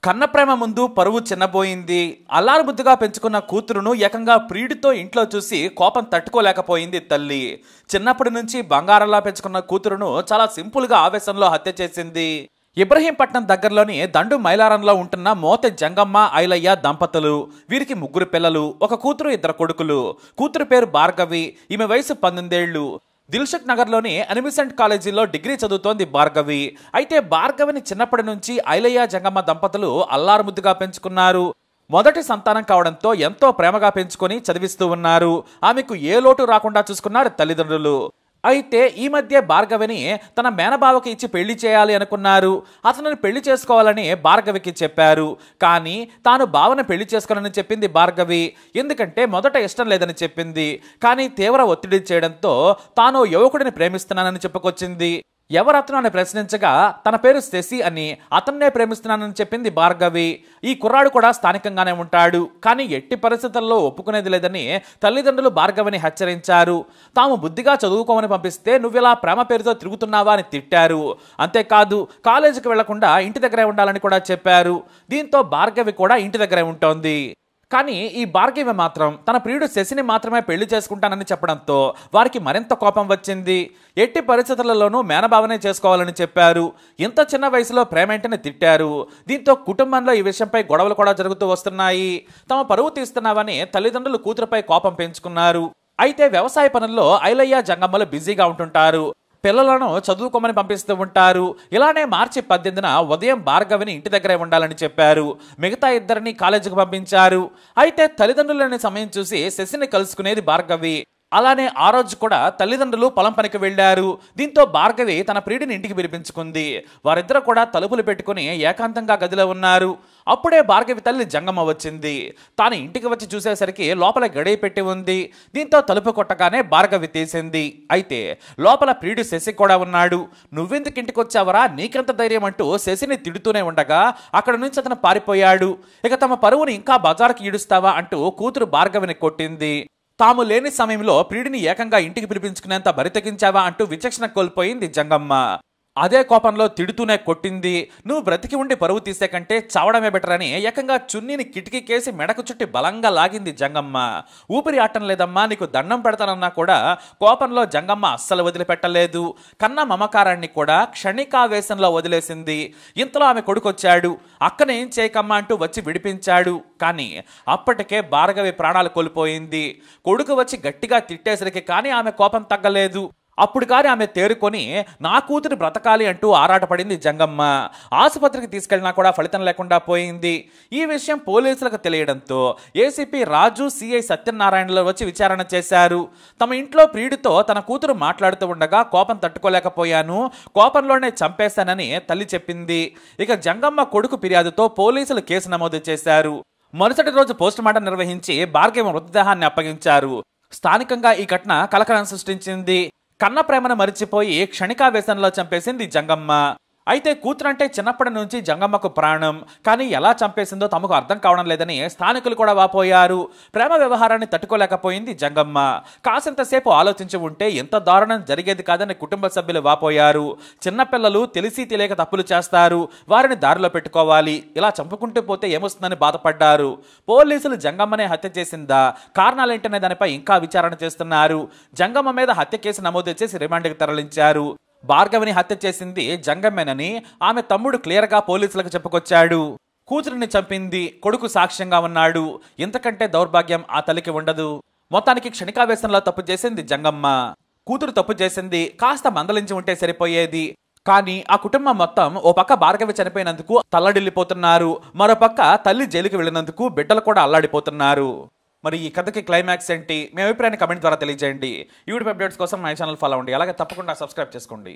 కన్నప్రేమ ముందు పరువు చిన్నబోయింది. అల్లారు ముద్దుగా పెంచుకున్న కూతురును ఏకంగా ప్రియుడితో ఇంట్లో చూసి కోపం తట్టుకోలేకపోయింది తల్లి. చిన్నప్పటి నుంచి బంగారంలా పెంచుకున్న కూతురును చాలా సింపుల్గా ఆవేశంలో హత్య చేసింది. ఇబ్రహీంపట్నం దగ్గరలోని దండు మైలారంలో ఉంటున్న మోతె జంగమ్మ ఐలయ్య దంపతులు. వీరికి 3 పిల్లలు, ఒక కూతురు 2 కొడుకులు. కూతురు పేరు భార్గవి, ఈమె వయసు 18 ఏళ్లు. దిల్సుఖ్ నగర్లోని అనిమిసెంట్ కాలేజీలో డిగ్రీ చదువుతోంది భార్గవి. అయితే భార్గవిని చిన్నప్పటి నుంచి ఐలయ్య జంగమ్మ దంపతులు అల్లారుముద్దుగా పెంచుకున్నారు. మొదటి సంతానం కావడంతో ఎంతో ప్రేమగా పెంచుకొని చదివిస్తూ ఉన్నారు. ఆమెకు ఏ లోటు రాకుండా చూసుకున్నారు తల్లిదండ్రులు. అయితే ఈ మధ్య భార్గవిని తన మేనబావకి ఇచ్చి పెళ్లి చేయాలి అనుకున్నారు. అతను పెళ్లి చేసుకోవాలని భార్గవికి చెప్పారు. కానీ తాను బావను పెళ్లి చేసుకోవాలని చెప్పింది భార్గవి. ఎందుకంటే మొదట ఇష్టం లేదని చెప్పింది. కానీ తీవ్ర ఒత్తిడి చేయడంతో తాను యువకుడిని ప్రేమిస్తున్నానని చెప్పుకొచ్చింది. ఎవరతను అని ప్రశ్నించగా తన పేరు శశి అని, అతన్నే ప్రేమిస్తున్నానని చెప్పింది భార్గవి. ఈ కుర్రాడు కూడా స్థానికంగానే ఉంటాడు. కానీ ఎట్టి పరిస్థితుల్లో ఒప్పుకునేది లేదని తల్లిదండ్రులు భార్గవిని హెచ్చరించారు. తాము బుద్ధిగా చదువుకోమని పంపిస్తే నువ్విలా ప్రేమ పేరుతో తిరుగుతున్నావా అని తిట్టారు. అంతేకాదు కాలేజీకి వెళ్లకుండా ఇంటి దగ్గరే ఉండాలని కూడా చెప్పారు. దీంతో భార్గవి కూడా ఇంటి దగ్గరే ఉంటోంది. కానీ ఈ భార్గవి మాత్రం తన ప్రియుడు శశిని మాత్రమే పెళ్లి చేసుకుంటానని చెప్పడంతో వారికి మరింత కోపం వచ్చింది. ఎట్టి పరిస్థితులలోనూ మేనబావనే చేసుకోవాలని చెప్పారు. ఇంత చిన్న వయసులో ప్రేమేంటని తిట్టారు. దీంతో కుటుంబంలో ఈ విషయంపై గొడవలు కూడా జరుగుతూ వస్తున్నాయి. తమ పరువు తీస్తున్నావని తల్లిదండ్రులు కూతురుపై కోపం పెంచుకున్నారు. అయితే వ్యవసాయ పనుల్లో ఐలయ్య జంగమ్మలు బిజీగా ఉంటుంటారు. పిల్లలను చదువుకోమని పంపిస్తూ ఉంటారు. ఇలానే మార్చి 18న ఉదయం భార్గవిని ఇంటి దగ్గరే ఉండాలని చెప్పారు. మిగతా ఇద్దరిని కాలేజీకి పంపించారు. అయితే తల్లిదండ్రులని సమయం చూసి శశిని కలుసుకునేది భార్గవి. అలానే ఆ రోజు కూడా తల్లిదండ్రులు పొలం పనికి వెళ్లారు. దీంతో భార్గవి తన ప్రియుడిని ఇంటికి పిలిపించుకుంది. వారిద్దరూ కూడా తలుపులు పెట్టుకుని ఏకాంతంగా గదిలో ఉన్నారు. అప్పుడే భార్గవి తల్లి జంగమ్మ వచ్చింది. తాను ఇంటికి వచ్చి చూసేసరికి లోపల గడియ పెట్టి ఉంది. దీంతో తలుపు కొట్టగానే భార్గవి తీసింది. అయితే లోపల ప్రియుడు శశి కూడా ఉన్నాడు. నువ్వెందుకు ఇంటికి వచ్చావరా, నీకెంత ధైర్యం అంటూ శశిని తిడుతూనే ఉండగా అక్కడ నుంచి అతను పారిపోయాడు. ఇక తమ పరువుని ఇంకా బజార్కి ఈడుస్తావా అంటూ కూతురు భార్గవిని కొట్టింది. తాము లేని సమయంలో ప్రియుడిని ఏకంగా ఇంటికి పిలిపించుకునేంత బరితెగించావా అంటూ విచక్షణ కోల్పోయింది జంగమ్మ. అదే కోపంలో తిడుతూనే కొట్టింది. నువ్వు బ్రతికి ఉండి పరువు తీసే కంటే చావడమే బెటర్ అని ఏకంగా చున్నీని కిటికీకేసి మెడకు చుట్టి బలంగా లాగింది జంగమ్మ. ఊపిరి ఆటం లేదమ్మా, నీకు దండం పెడతానన్నా కూడా కోపంలో జంగమ్మ అస్సలు వదిలిపెట్టలేదు. కన్న మమకారాన్ని కూడా క్షణికావేశంలో వదిలేసింది. ఇంతలో ఆమె కొడుకొచ్చాడు. అక్కన ఏం చేయకమ్మా అంటూ వచ్చి విడిపించాడు. కానీ అప్పటికే భార్గవి ప్రాణాలు కోల్పోయింది. కొడుకు వచ్చి గట్టిగా తిట్టేసరికి కానీ ఆమె కోపం తగ్గలేదు. అప్పుడు కానీ ఆమె తేరుకొని నా కూతురు బ్రతకాలి అంటూ ఆరాటపడింది జంగమ్మ. ఆసుపత్రికి తీసుకెళ్లినా కూడా ఫలితం లేకుండా పోయింది. ఈ విషయం పోలీసులకు తెలియడంతో ఏసీపీ రాజు, సిఐ సత్యనారాయణలో వచ్చి విచారణ చేశారు. తమ ఇంట్లో ప్రియుడితో తన కూతురు మాట్లాడుతూ ఉండగా కోపం తట్టుకోలేకపోయాను, కోపంలోనే చంపేశానని తల్లి చెప్పింది. ఇక జంగమ్మ కొడుకు ఫిర్యాదుతో పోలీసులు కేసు నమోదు చేశారు. మరుసటి రోజు పోస్టుమార్టం నిర్వహించి భార్గవి మృతదేహాన్ని అప్పగించారు. స్థానికంగా ఈ ఘటన కలకలం సృష్టించింది. కన్న ప్రేమను మరిచిపోయి క్షణికావేశంలో చంపేసింది జంగమ్మ. అయితే కూతురంటే చిన్నప్పటి నుంచి జంగమ్మకు ప్రాణం. కానీ ఎలా చంపేసిందో తమకు అర్థం కావడం లేదని స్థానికులు కూడా వాపోయారు. ప్రేమ వ్యవహారాన్ని తట్టుకోలేకపోయింది జంగమ్మ. కాసింతసేపు ఆలోచించి ఉంటే ఎంత దారుణం జరిగేది కాదని కుటుంబ సభ్యులు వాపోయారు. చిన్నపిల్లలు తెలిసి తెలియక తప్పులు చేస్తారు, వారిని దారిలో పెట్టుకోవాలి, ఇలా చంపుకుంటూ పోతే ఏమొస్తుందని బాధపడ్డారు. పోలీసులు జంగమ్మనే హత్య చేసిందా, కారణాలేంటనే దానిపై ఇంకా విచారణ చేస్తున్నారు. జంగమ్మ మీద హత్య కేసు నమోదు చేసి రిమాండ్కి తరలించారు. భార్గవిని హత్య చేసింది జంగమ్మేనని ఆమె తమ్ముడు క్లియర్గా పోలీసులకు చెప్పుకొచ్చాడు. కూతురిని చంపింది కొడుకు సాక్ష్యంగా ఉన్నాడు. ఇంతకంటే దౌర్భాగ్యం ఆ తల్లికి ఉండదు. మొత్తానికి క్షణికావేశంలో తప్పు చేసింది జంగమ్మ. కూతురు తప్పు చేసింది, కాస్త మందలించి ఉంటే సరిపోయేది. కానీ ఆ కుటుంబం మొత్తం ఓ పక్క భార్గవి చనిపోయినందుకు తల్లడిల్లిపోతున్నారు, మరోపక్క తల్లి జైలుకి వెళ్ళినందుకు బిడ్డలు కూడా అల్లాడిపోతున్నారు. మరి ఈ కథకి క్లైమాక్స్ ఏంటి, మీ అభిప్రాయాన్ని కమెంట్ ద్వారా తెలియజేయండి. ఈ వీడియో అప్డేట్స్ కోసం మై ఛానల్ ఫాలో అవ్వండి. అలాగే తప్పకుండా సబ్స్క్రైబ్ చేసుకోండి.